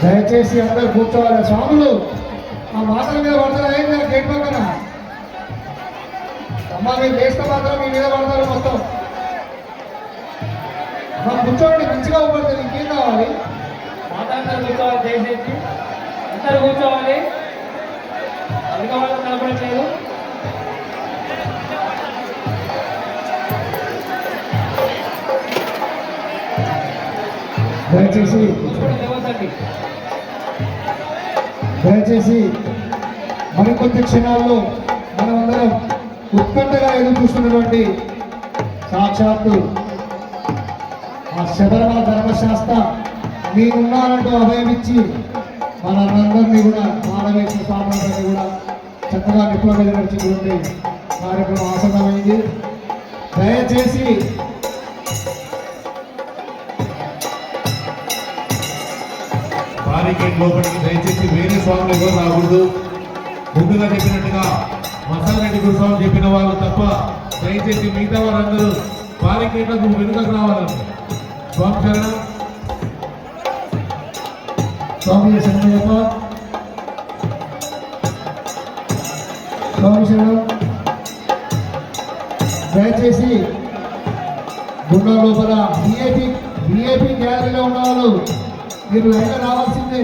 దయచేసి అందరు కూర్చోవాలి. స్వాములు ఆ మాటల మీద పడతారు. అయింది గేట్ పక్కన అమ్మ మీరు వేస్తే మాత్రం మీ మీద పడతారు మొత్తం. కూర్చోండి, మంచిగా పడుతుంది. ఇంకేం కావాలి? కూర్చోవాలి, దయచేసి అందరు కూర్చోవాలి. అధిక వాళ్ళు కనపడట్లేదు. దయచేసి మరికొద్ది క్షణాల్లో మనమందరం ఉత్కంఠగా ఎదురు చూస్తున్నటువంటి సాక్షాత్తు ఆ శబరిమల ధర్మశాస్త్ర మీరున్నారంటూ అభయమిచ్చి మనందరినీ కూడా మానవేశ్వర స్వామి కూడా చక్కగా నిపుణ మీద నడిచినటువంటి కార్యక్రమం ఆసన్నమైంది. దయచేసి బారికేడ్ లోపలికి దయచేసి వేరే స్వాములు ఎవరు రాకూడదు. ముందుగా చెప్పినట్టుగా మసారెడ్డి గురుస్వామి చెప్పిన వాళ్ళు తప్ప దయచేసి మిగతా వారందరూ బారికేడ్లకు వెనుకకు రావాలని. స్వామి శరణం. స్వామి శరణయ్యప్ప. స్వామి శరణం. దయచేసి గుండె లోపల విఐపి గ్యాలరీలో ఉన్న వాళ్ళు మీరు లైన్లో రావాల్సిందే.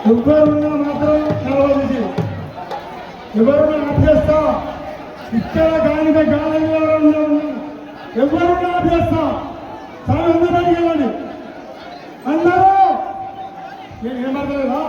ఎవరున్నా మాత్రం నిలవది. ఎవరున్నా అభ్యస్త ఇక్కడ గాలిక గాలిలో ఎవరున్నా అభ్యస్త చాలా అందరికి వెళ్ళండి. అందరూ ఏమర్థలేదా?